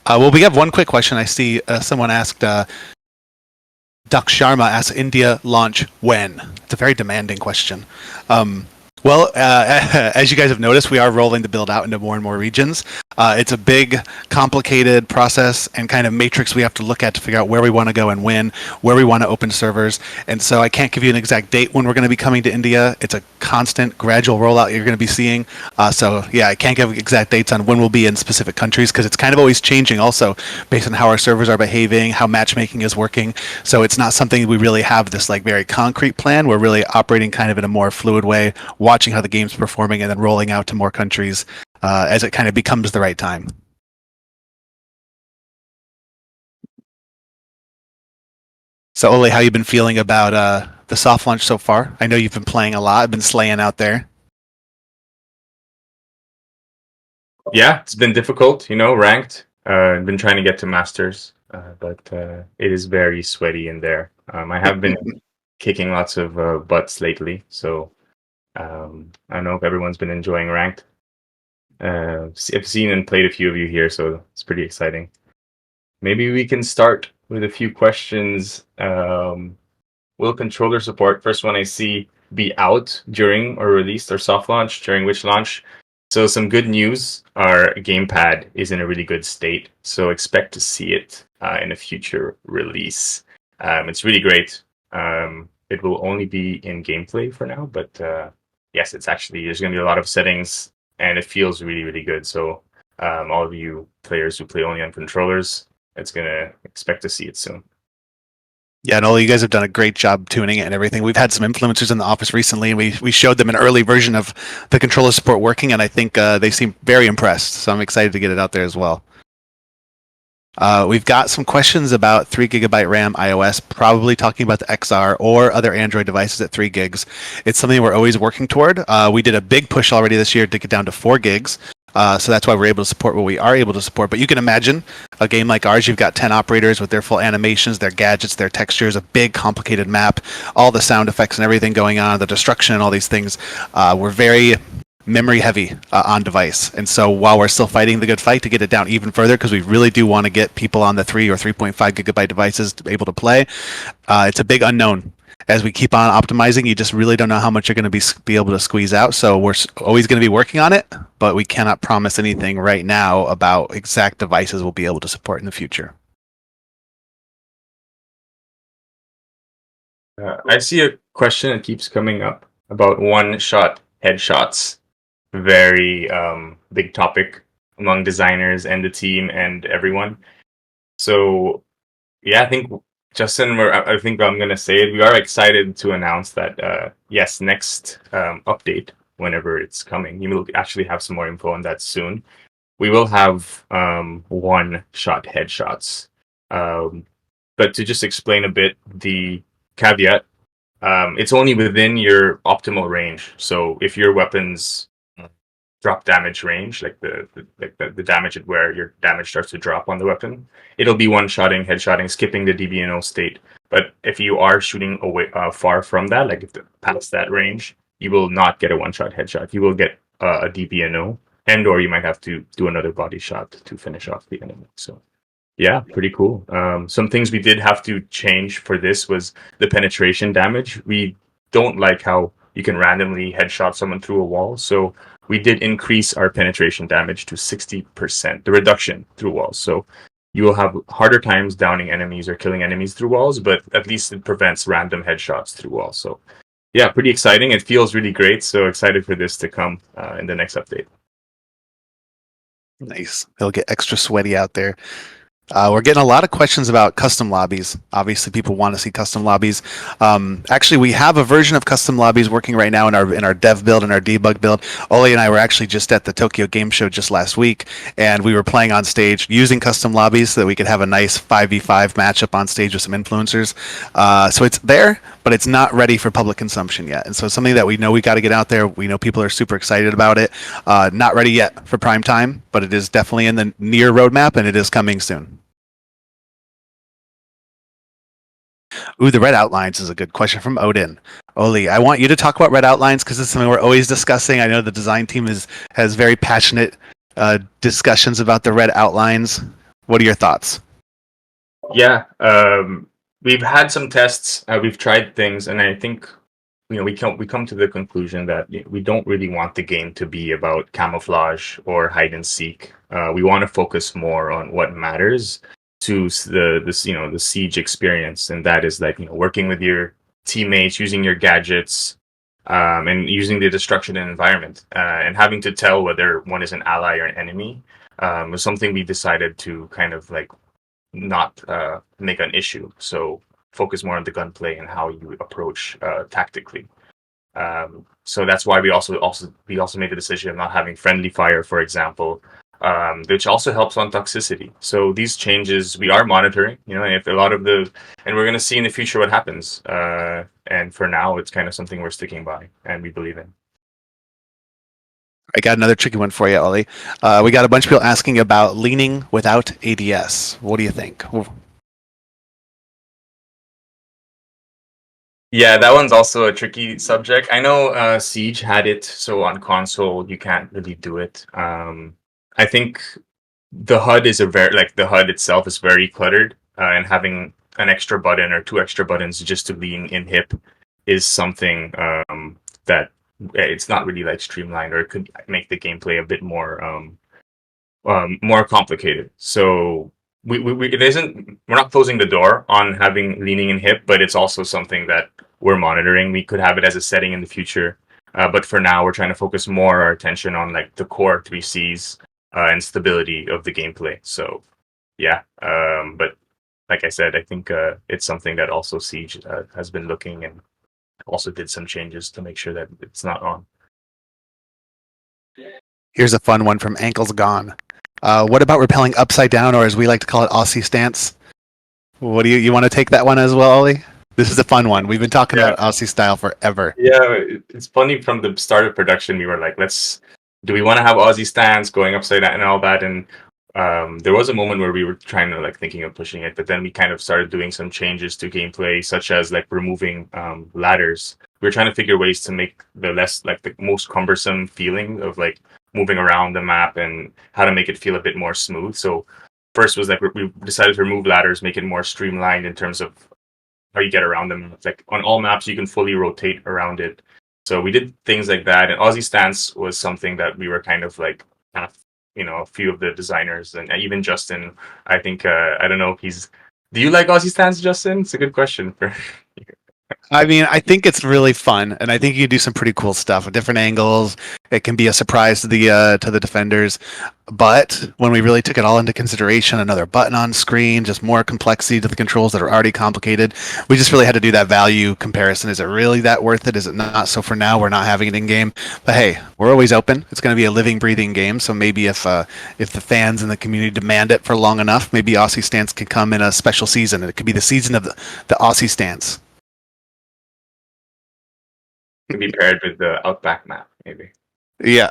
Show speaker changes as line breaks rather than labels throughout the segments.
Well, we have one quick question. I see someone asked, Duck Sharma asks, India launch when? It's a very demanding question. Well, as you guys have noticed, we are rolling the build out into more and more regions. It's a big, complicated process and kind of matrix we have to look at to figure out where we want to go and when, where we want to open servers. And so I can't give you an exact date when we're going to be coming to India. It's a constant, gradual rollout you're going to be seeing. So yeah, I can't give exact dates on when we'll be in specific countries because it's kind of always changing also based on how our servers are behaving, how matchmaking is working. So it's not something we really have this like very concrete plan. We're really operating kind of in a more fluid way, watching how the game's performing and then rolling out to more countries as it kind of becomes the right time. So Ole, how you been feeling about the soft launch so far? I know you've been playing a lot, been slaying out there.
Yeah, it's been difficult, ranked. I've been trying to get to Masters, but it is very sweaty in there. I have been kicking lots of butts lately, so I don't know if everyone's been enjoying ranked. I've seen and played a few of you here, so it's pretty exciting. Maybe we can start with a few questions. Will controller support, first one I see, be out during or released or soft launch? During which launch? So some good news, our gamepad is in a really good state, so expect to see it in a future release. It's really great. It will only be in gameplay for now, but yes, it's actually, there's going to be a lot of settings, and it feels really, really good. So all of you players who play only on controllers, it's going to expect to see it soon.
Yeah, Nola, you guys have done a great job tuning it and everything. We've had some influencers in the office recently, and we showed them an early version of the controller support working, and I think they seem very impressed. So I'm excited to get it out there as well. We've got some questions about 3 GB RAM iOS, probably talking about the XR or other Android devices at 3 gigs. It's something we're always working toward. We did a big push already this year to get down to 4 gigs. So that's why we're able to support what we are able to support. But you can imagine a game like ours, you've got 10 operators with their full animations, their gadgets, their textures, a big complicated map, all the sound effects and everything going on, the destruction and all these things. We're very memory heavy on device. And so while we're still fighting the good fight to get it down even further, because we really do want to get people on the 3 or 3.5 gigabyte devices to be able to play, it's a big unknown. As we keep on optimizing, you just really don't know how much you're going to be able to squeeze out. So we're always going to be working on it, but we cannot promise anything right now about exact devices we'll be able to support in the future.
I see a question that keeps coming up about one-shot headshots. Very big topic among designers and the team and everyone. So yeah, I think Justin, I think I'm going to say it. We are excited to announce that, yes, next update, whenever it's coming, you will actually have some more info on that soon. We will have one-shot headshots. But to just explain a bit the caveat, it's only within your optimal range. So if your weapons drop damage range, like the damage at where your damage starts to drop on the weapon, it'll be one-shotting, headshotting, skipping the DBNO state. But if you are shooting away far from that, like if past that range, you will not get a one-shot headshot. You will get a DBNO, and or you might have to do another body shot to finish off the enemy. So yeah, pretty cool. Some things we did have to change for this was the penetration damage. We don't like how you can randomly headshot someone through a wall, so we did increase our penetration damage to 60%, the reduction through walls. So you will have harder times downing enemies or killing enemies through walls, but at least it prevents random headshots through walls. So yeah, pretty exciting. It feels really great. So excited for this to come in the next update.
Nice. It'll get extra sweaty out there. We're getting a lot of questions about custom lobbies. Obviously, people want to see custom lobbies. Actually, we have a version of custom lobbies working right now in our dev build and our debug build. Ole and I were actually just at the Tokyo Game Show just last week, and we were playing on stage using custom lobbies so that we could have a nice 5v5 matchup on stage with some influencers. So it's there, but it's not ready for public consumption yet. And so it's something that we know we got to get out there. We know people are super excited about it. Not ready yet for prime time, but it is definitely in the near roadmap, and it is coming soon. Ooh, the red outlines is a good question from Odin. Oli, I want you to talk about red outlines because it's something we're always discussing. I know the design team has very passionate discussions about the red outlines. What are your thoughts?
Yeah, we've had some tests. We've tried things, and I think we come to the conclusion that we don't really want the game to be about camouflage or hide and seek. We want to focus more on what matters to the siege experience, and that is like working with your teammates, using your gadgets, and using the destruction environment, and having to tell whether one is an ally or an enemy. Was something we decided to kind of like not make an issue. So focus more on the gunplay and how you approach tactically. So that's why we also made the decision of not having friendly fire, for example, which also helps on toxicity. So these changes we are monitoring, and if a lot of and we're going to see in the future what happens. And for now, it's kind of something we're sticking by and we believe in.
I got another tricky one for you, Ollie. We got a bunch of people asking about leaning without ADS. What do you think?
Yeah, that one's also a tricky subject. I know Siege had it, so on console you can't really do it. I think the HUD is a very like the HUD itself is very cluttered, and having an extra button or two extra buttons just to lean in hip is something that it's not really like streamlined, or it could make the gameplay a bit more complicated. So it isn't. We're not closing the door on having leaning in hip, but it's also something that we're monitoring. We could have it as a setting in the future, but for now, we're trying to focus more our attention on like the core 3Cs and stability of the gameplay. So yeah, but like I said, I think it's something that also Siege has been looking and also did some changes to make sure that it's not on.
Here's a fun one from Ankles Gone. What about repelling upside down, or as we like to call it, Aussie stance? What do you want to take that one as well, Ollie? This is a fun one. We've been talking
Yeah,
about Aussie style forever.
yeah, it's funny. From the start of production, we were like, do we want to have Aussie stands going upside down and all that? And there was a moment where we were trying to like thinking of pushing it, but then we kind of started doing some changes to gameplay, such as like removing ladders. We were trying to figure ways to make the most cumbersome feeling of like moving around the map and how to make it feel a bit more smooth. So first was like we decided to remove ladders, make it more streamlined in terms of how you get around them. It's like on all maps you can fully rotate around it. So we did things like that. And Aussie Stance was something that we were kind of like a few of the designers and even Justin. I think I don't know if he's. Do you like Aussie Stance, Justin? It's a good question.
I mean, I think it's really fun, and I think you do some pretty cool stuff with different angles. It can be a surprise to the defenders, but when we really took it all into consideration, another button on screen, just more complexity to the controls that are already complicated. We just really had to do that value comparison. Is it really that worth it? Is it not? So for now, we're not having it in game, but hey, we're always open. It's going to be a living, breathing game. So maybe if the fans and the community demand it for long enough, maybe Aussie Stance can come in a special season. It could be the season of the Aussie Stance.
Could be paired with the Outback map, maybe.
Yeah.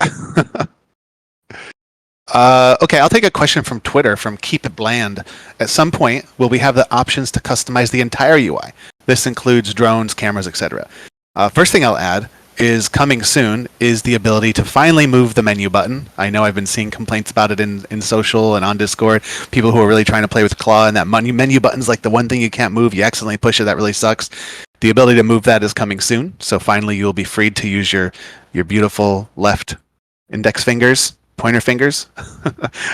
Okay, I'll take a question from Twitter from Keep It Bland. At some point, will we have the options to customize the entire UI? This includes drones, cameras, etc. First thing I'll add is coming soon is the ability to finally move the menu button. I know I've been seeing complaints about it in social and on Discord. People who are really trying to play with claw, and that menu button's like the one thing you can't move. You accidentally push it, that really sucks. The ability to move that is coming soon. So finally, you'll be freed to use your beautiful left index fingers, pointer fingers.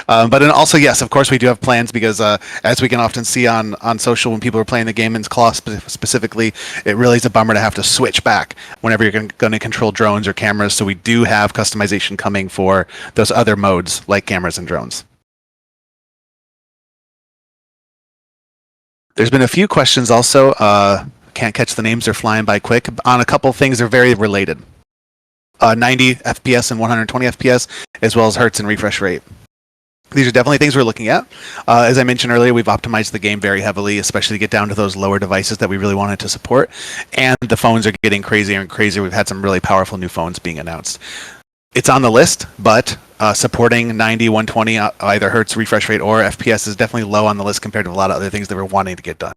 But then also, yes, of course, we do have plans because as we can often see on social when people are playing the game in claw specifically, it really is a bummer to have to switch back whenever you're going to control drones or cameras. So we do have customization coming for those other modes like cameras and drones. There's been a few questions also. Can't catch the names, they're flying by quick. On a couple things, they're very related. 90 FPS and 120 FPS, as well as hertz and refresh rate. These are definitely things we're looking at. As I mentioned earlier, we've optimized the game very heavily, especially to get down to those lower devices that we really wanted to support. And the phones are getting crazier and crazier. We've had some really powerful new phones being announced. It's on the list, but supporting 90, 120, either hertz, refresh rate, or FPS is definitely low on the list compared to a lot of other things that we're wanting to get done.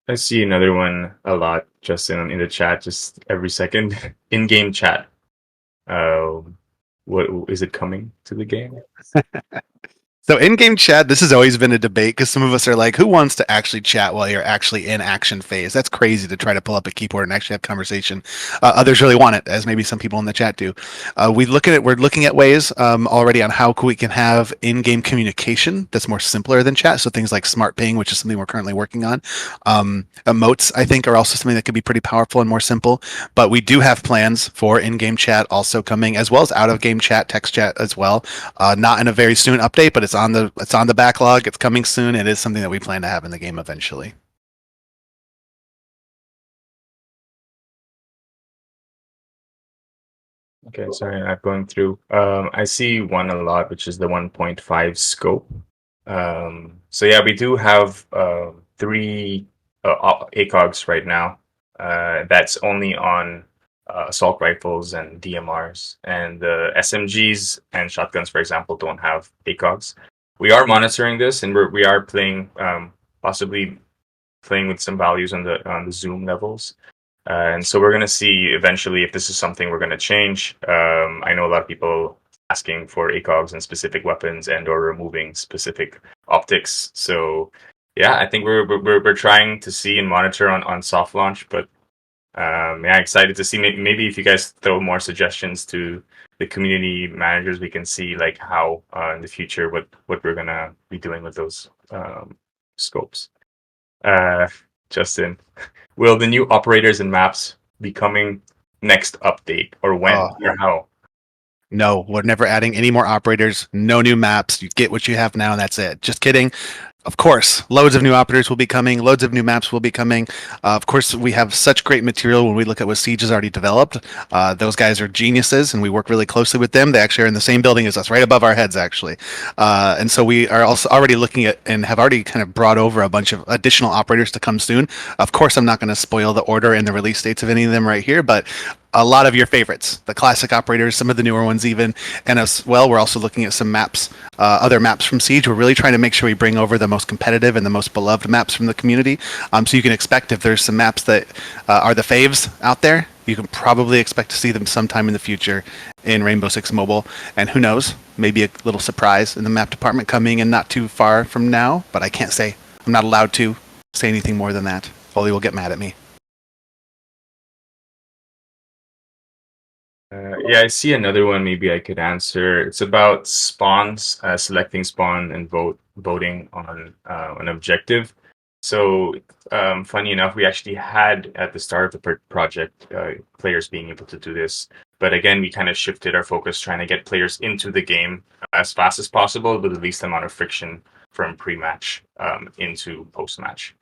I see another one a lot, Justin, in the chat, just every second. In-game chat. Uh, what is it coming to the game?
So in-game chat, this has always been a debate because some of us are like, who wants to actually chat while you're actually in action phase? That's crazy to try to pull up a keyboard and actually have conversation. Others really want it, as maybe some people in the chat do. We're looking at ways already on how we can have in-game communication that's more simpler than chat. So things like smart ping, which is something we're currently working on. Emotes, I think, are also something that could be pretty powerful and more simple. But we do have plans for in-game chat also coming, as well as out-of-game chat, text chat as well. Not in a very soon update, but it's on the backlog. It's coming soon. It is something that we plan to have in the game eventually.
Okay, sorry, I'm going through. I see one a lot, which is the 1.5 scope. So yeah, we do have three ACOGs right now. That's only on assault rifles and DMRs, and the SMGs and shotguns, for example, don't have ACOGs. We are monitoring this, and we are playing, possibly playing with some values on the zoom levels. And so we're going to see eventually if this is something we're going to change. I know a lot of people asking for ACOGs and specific weapons and or removing specific optics. So yeah, I think we're trying to see and monitor on soft launch, but yeah, excited to see maybe if you guys throw more suggestions to the community managers, we can see like how in the future what we're gonna be doing with those scopes. Uh, Justin, will the new operators and maps be coming next update, or when,
Oh,
or how?
no, we're never adding any more operators, no new maps. You get what you have now, and that's it. Just kidding. Of course, loads of new operators will be coming. Loads of new maps will be coming. Of course, we have such great material when we look at what Siege has already developed. Those guys are geniuses, and we work really closely with them. They actually are in the same building as us, right above our heads, actually. And so we are also already looking at and have already kind of brought over a bunch of additional operators to come soon. Of course, I'm not going to spoil the order and the release dates of any of them right here, but a lot of your favorites, the classic operators, some of the newer ones even, and as well, we're also looking at some maps, other maps from Siege. We're really trying to make sure we bring over the most competitive and the most beloved maps from the community. So you can expect if there's some maps that are the faves out there, you can probably expect to see them sometime in the future in Rainbow Six Mobile. And who knows, maybe a little surprise in the map department coming in not too far from now, but I can't say. I'm not allowed to say anything more than that. Foley will get mad at me.
Yeah, I see another one. Maybe I could answer. It's about spawns, selecting spawn and voting on an objective. So, funny enough, we actually had at the start of the project players being able to do this, but again, we kind of shifted our focus, trying to get players into the game as fast as possible with the least amount of friction from pre-match into post-match.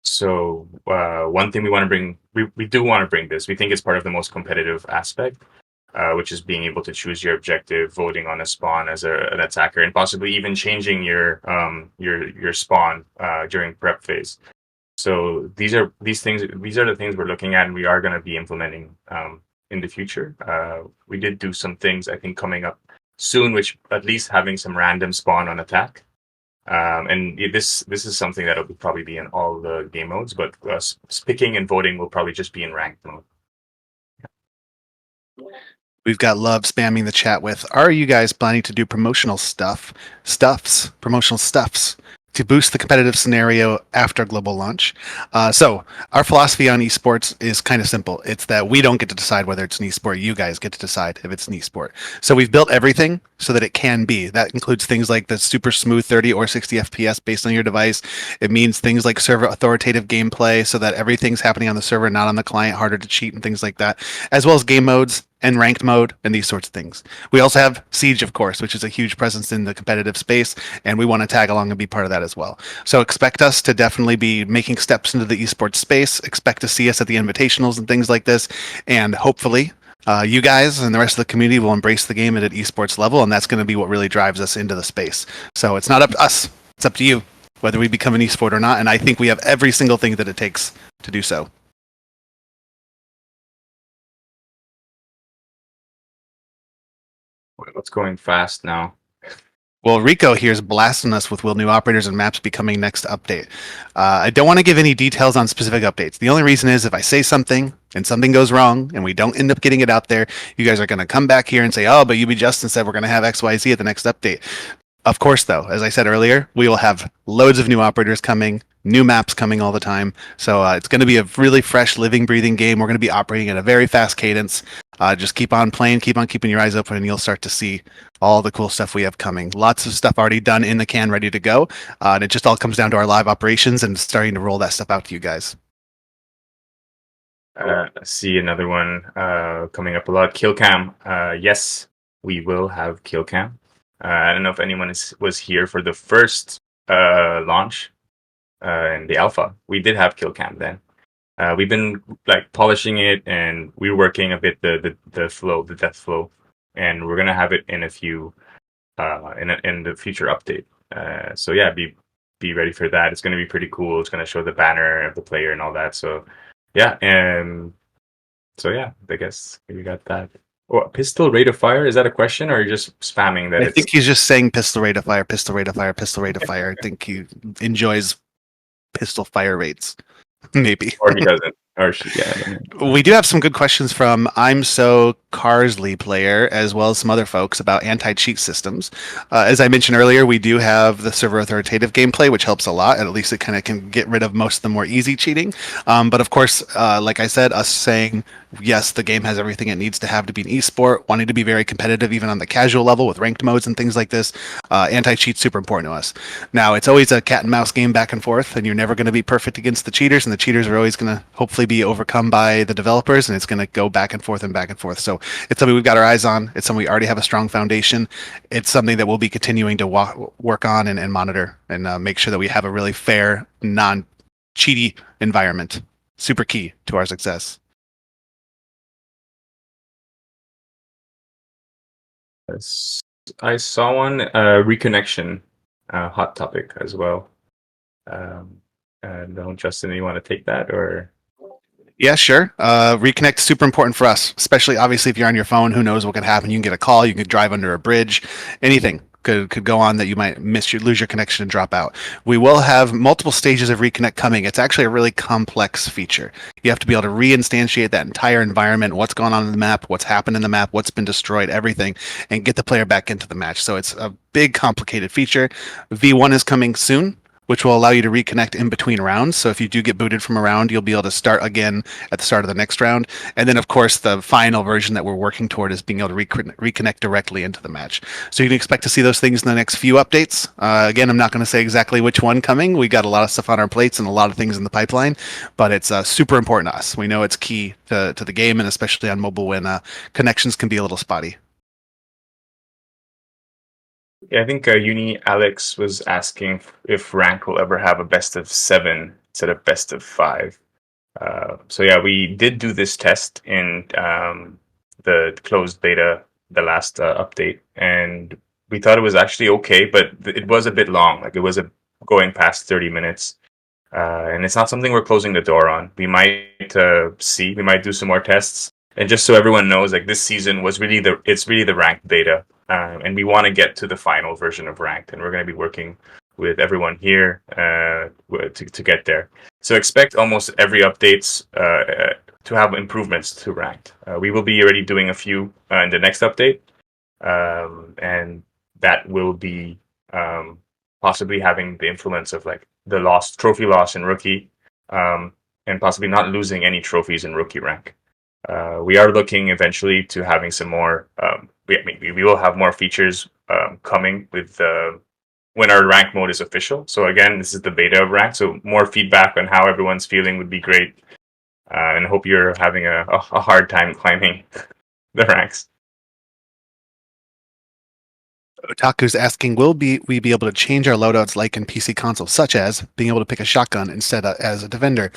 So, one thing we want to bring, we do want to bring this. We think it's part of the most competitive aspect, which is being able to choose your objective, voting on a spawn as an attacker, and possibly even changing your spawn during prep phase. So these are the things we're looking at, and we are going to be implementing in the future. We did do some things I think coming up soon, which at least having some random spawn on attack. And this is something that'll probably be in all the game modes, but picking and voting will probably just be in ranked mode.
We've got Love spamming the chat with, are you guys planning to do promotional promotional stuffs to boost the competitive scenario after global launch? So our philosophy on esports is kind of simple. It's that we don't get to decide whether it's an esport. You guys get to decide if it's an esport. So we've built everything so that it can be. That includes things like the super smooth 30 or 60 FPS based on your device. It means things like server authoritative gameplay so that everything's happening on the server, not on the client, harder to cheat and things like that, as well as game modes and ranked mode and these sorts of things. We also have Siege, of course, which is a huge presence in the competitive space, and we want to tag along and be part of that as well. So expect us to definitely be making steps into the esports space. Expect to see us at the invitationals and things like this, and hopefully you guys and the rest of the community will embrace the game at an esports level, and that's going to be what really drives us into the space. So it's not up to us, it's up to you whether we become an esport or not, and I think we have every single thing that it takes to do so.
What's going fast now?
Well, Rico here is blasting us with will new operators and maps be coming next update. I don't want to give any details on specific updates. The only reason is if I say something and something goes wrong and we don't end up getting it out there, you guys are going to come back here and say, oh, but UB Justin said we're going to have XYZ at the next update. Of course, though, as I said earlier, we will have loads of new operators coming, new maps coming all the time. So it's going to be a really fresh, living, breathing game. We're going to be operating at a very fast cadence. Just keep on playing, keep on keeping your eyes open, and you'll start to see all the cool stuff we have coming. Lots of stuff already done in the can, ready to go. And it just all comes down to our live operations and starting to roll that stuff out to you guys.
I see another one coming up a lot. Kill cam. Yes, we will have kill cam. I don't know if anyone was here for the first launch and the alpha. We did have kill cam then. We've been like polishing it and we're working a bit the flow, the death flow, and we're gonna have it in a few in the future update. So yeah, be ready for that. It's gonna be pretty cool. It's gonna show the banner of the player and all that. So yeah, so yeah, I guess we got that. Oh, pistol rate of fire, is that a question, or are you just spamming that?
I think he's just saying pistol rate of fire, pistol rate of fire, pistol rate of fire. I think he enjoys pistol fire rates, maybe.
Or he doesn't, or she. Yeah, I don't know.
We do have some good questions from I'm So Carsley player, as well as some other folks about anti-cheat systems. As I mentioned earlier, we do have the server authoritative gameplay, which helps a lot. At least it kind of can get rid of most of the more easy cheating. But of course, like I said, us saying yes, the game has everything it needs to have to be an esport, wanting to be very competitive even on the casual level with ranked modes and things like this. Anti-cheat's super important to us. Now, it's always a cat and mouse game back and forth, and you're never going to be perfect against the cheaters, and the cheaters are always going to hopefully be overcome by the developers, and it's going to go back and forth and back and forth. So it's something we've got our eyes on. It's something we already have a strong foundation. It's something that we'll be continuing to work on and monitor and make sure that we have a really fair, non-cheaty environment. Super key to our success.
I saw one reconnection, hot topic as well. Don't Justin, you want to take that or?
Yeah, sure. Reconnect is super important for us, especially obviously if you're on your phone. Who knows what could happen? You can get a call. You could drive under a bridge. Anything could go on that you might lose your connection and drop out. We will have multiple stages of reconnect coming. It's actually a really complex feature. You have to be able to reinstantiate that entire environment, what's going on in the map, what's happened in the map, what's been destroyed, everything, and get the player back into the match. So it's a big, complicated feature. V1 is coming soon, which will allow you to reconnect in between rounds. So if you do get booted from a round, you'll be able to start again at the start of the next round. And then, of course, the final version that we're working toward is being able to reconnect directly into the match. So you can expect to see those things in the next few updates. Again, I'm not going to say exactly which one coming. We got a lot of stuff on our plates and a lot of things in the pipeline, but it's super important to us. We know it's key to the game, and especially on mobile when connections can be a little spotty.
Yeah, I think Uni Alex was asking if rank will ever have a best of 7 instead of best of 5. So yeah, we did do this test in the closed beta, the last update, and we thought it was actually okay, but it was a bit long. Like it was going past 30 minutes, and it's not something we're closing the door on. We might we might do some more tests, and just so everyone knows, like this season was really the ranked beta. And we want to get to the final version of ranked, and we're going to be working with everyone here to get there. So expect almost every updates to have improvements to ranked. We will be already doing a few in the next update, and that will be possibly having the influence of like the trophy loss in rookie, and possibly not losing any trophies in rookie rank. We are looking eventually to having some more. We will have more features coming with when our rank mode is official. So again, this is the beta of rank. So more feedback on how everyone's feeling would be great. And I hope you're having a hard time climbing the ranks.
Otaku's asking, will we be able to change our loadouts like in PC console, such as being able to pick a shotgun instead as a defender?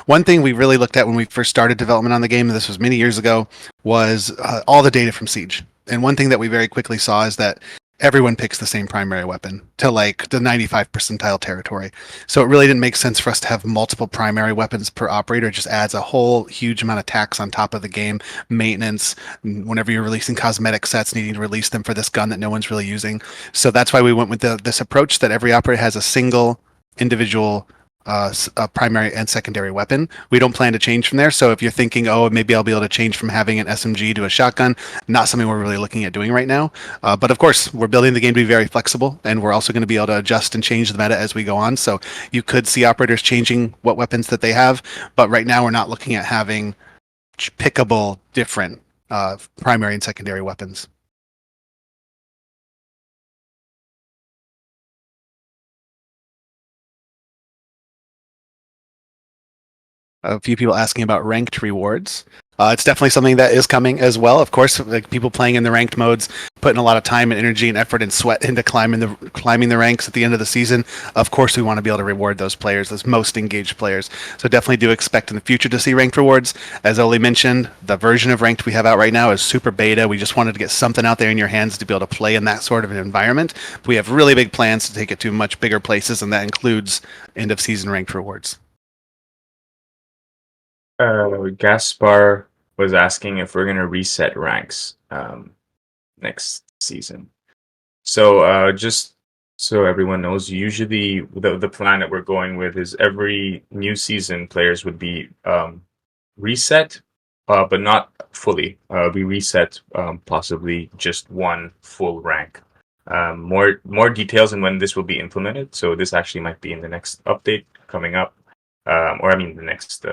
One thing we really looked at when we first started development on the game, and this was many years ago, was all the data from Siege. And one thing that we very quickly saw is that everyone picks the same primary weapon to like the 95 percentile territory. So it really didn't make sense for us to have multiple primary weapons per operator. It just adds a whole huge amount of tax on top of the game, maintenance, whenever you're releasing cosmetic sets, needing to release them for this gun that no one's really using. So that's why we went with this approach that every operator has a single individual a primary and secondary weapon. We don't plan to change from there. So if you're thinking, oh, maybe I'll be able to change from having an SMG to a shotgun, not something we're really looking at doing right now. But of course, we're building the game to be very flexible, and we're also going to be able to adjust and change the meta as we go on. So you could see operators changing what weapons that they have, but right now we're not looking at having pickable different primary and secondary weapons. A few people asking about ranked rewards. It's definitely something that is coming as well. Of course, like people playing in the ranked modes, putting a lot of time and energy and effort and sweat into climbing the ranks at the end of the season. Of course, we want to be able to reward those players, those most engaged players. So definitely do expect in the future to see ranked rewards. As Oli mentioned, the version of ranked we have out right now is super beta. We just wanted to get something out there in your hands to be able to play in that sort of an environment. We have really big plans to take it to much bigger places, and that includes end of season ranked rewards.
Gaspar was asking if we're gonna reset ranks next season. So just so everyone knows, usually the plan that we're going with is every new season players would be reset, but not fully. We reset possibly just one full rank. More details on when this will be implemented. So this actually might be in the next update coming up, or I mean the next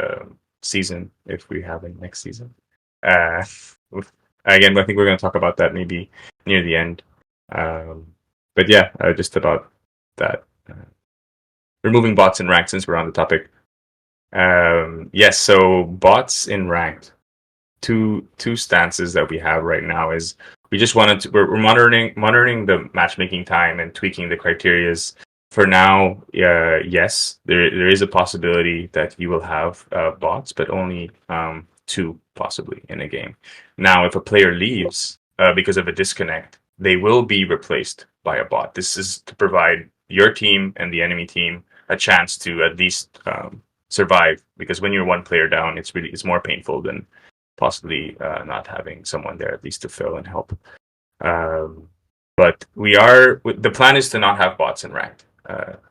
season if we have a next season. Uh, Again, I think we're going to talk about that maybe near the end. But yeah, just about that. Removing bots in ranked since we're on the topic. Yes, so bots in ranked. Two stances that we have right now is we just wanted to we're monitoring the matchmaking time and tweaking the criterias. For now, yes, there is a possibility that you will have bots, but only two possibly in a game. Now, if a player leaves because of a disconnect, they will be replaced by a bot. This is to provide your team and the enemy team a chance to at least survive. Because when you're one player down, it's more painful than possibly not having someone there at least to fill and help. But the plan is to not have bots in ranked.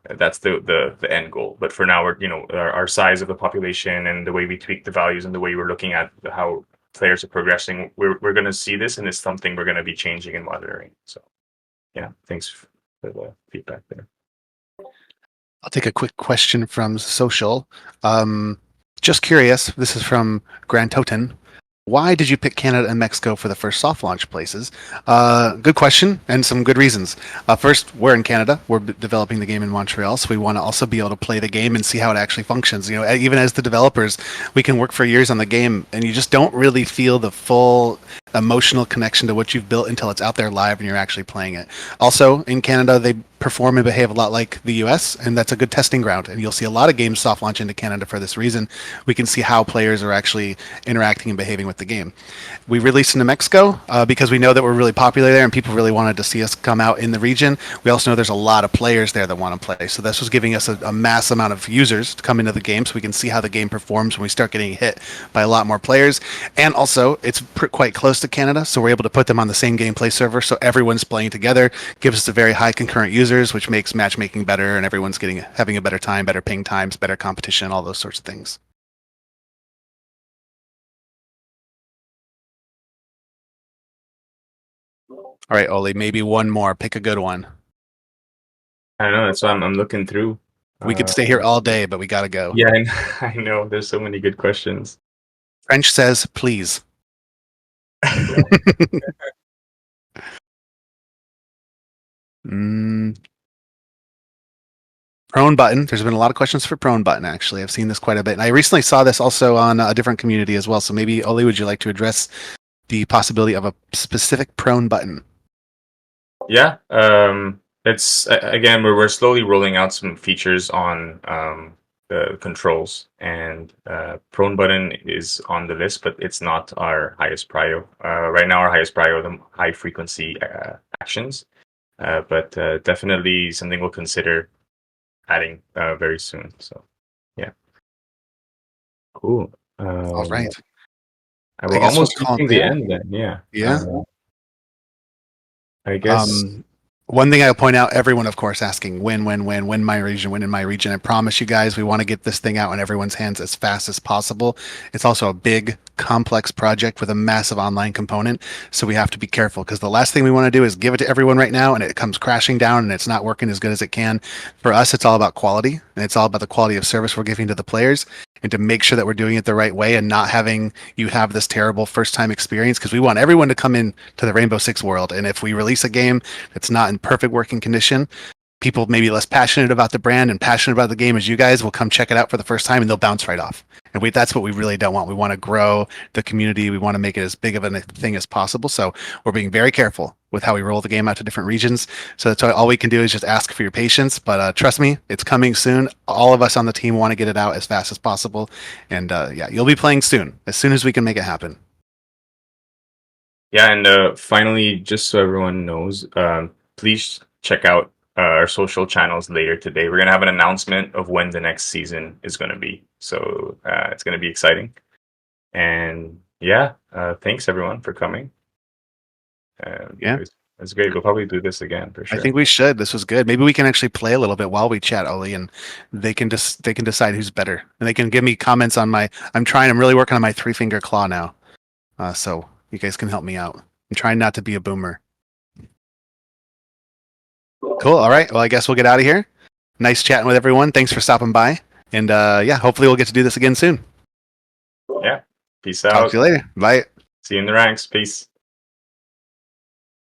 That's the end goal. But for now, we're our size of the population and the way we tweak the values and the way we're looking at how players are progressing, we're going to see this, and it's something we're going to be changing and monitoring. So yeah, thanks for the feedback there.
I'll take a quick question from social. Just curious, this is from Grand Toten. Why did you pick Canada and Mexico for the first soft launch places? Good question, and some good reasons. First, we're in Canada. We're developing the game in Montreal, so we want to also be able to play the game and see how it actually functions. You know, even as the developers, we can work for years on the game, and you just don't really feel the full emotional connection to what you've built until it's out there live and you're actually playing it. Also, in Canada, they perform and behave a lot like the US, and that's a good testing ground. And you'll see a lot of games soft launch into Canada for this reason. We can see how players are actually interacting and behaving with the game. We released into Mexico because we know that we're really popular there and people really wanted to see us come out in the region. We also know there's a lot of players there that want to play. So this was giving us a mass amount of users to come into the game so we can see how the game performs when we start getting hit by a lot more players. And also, it's quite close to Canada, so we're able to put them on the same gameplay server so everyone's playing together, gives us a very high concurrent users, which makes matchmaking better and everyone's having a better time, better ping times, better competition, all those sorts of things. All right, Oli, maybe one more. Pick a good one.
I don't know. That's why I'm looking through.
We could stay here all day, but we gotta go.
Yeah, I know. There's so many good questions.
French says, please. Prone button. There's been a lot of questions for prone button, actually. I've seen this quite a bit. And I recently saw this also on a different community as well. So maybe, Oli, would you like to address the possibility of a specific prone button?
Yeah, it's again we're slowly rolling out some features on the controls, and prone button is on the list, but it's not our highest prio. Right now, our highest prio are the high frequency actions, but definitely something we'll consider adding very soon. So yeah, cool.
All right.
I will
I guess we'll
almost
call it
reaching the
there.
end then. Yeah.
Yeah.
I guess.
One thing I'll point out, everyone, of course, asking when my region, when in my region. I promise you guys, we want to get this thing out in everyone's hands as fast as possible. It's also a big, complex project with a massive online component. So we have to be careful because the last thing we want to do is give it to everyone right now and it comes crashing down and it's not working as good as it can. For us, it's all about quality and it's all about the quality of service we're giving to the players and to make sure that we're doing it the right way and not having you have this terrible first time experience because we want everyone to come in to the Rainbow Six world. And if we release a game that's not in perfect working condition, people maybe less passionate about the brand and passionate about the game as you guys will come check it out for the first time and they'll bounce right off. And that's what we really don't want. We want to grow the community. We want to make it as big of a thing as possible. So we're being very careful with how we roll the game out to different regions. So that's all we can do is just ask for your patience. But trust me, it's coming soon. All of us on the team want to get it out as fast as possible. And yeah, you'll be playing soon as we can make it happen.
Yeah, and finally, just so everyone knows, please check out our social channels later today. We're gonna have an announcement of when the next season is gonna be, so it's gonna be exciting. And yeah, thanks everyone for coming.
Yeah.
It's great. We'll probably do this again for
I
sure.
think we should. This was good. Maybe we can actually play a little bit while we chat, Oli, and they can decide who's better, and they can give me comments on my. I'm really working on my 3-finger claw now, so you guys can help me out. I'm trying not to be a boomer. Cool. All right. Well, I guess we'll get out of here. Nice chatting with everyone. Thanks for stopping by, and yeah, hopefully we'll get to do this again soon.
Yeah. Peace
Talk
out.
to you later. Bye.
See you in the ranks. Peace.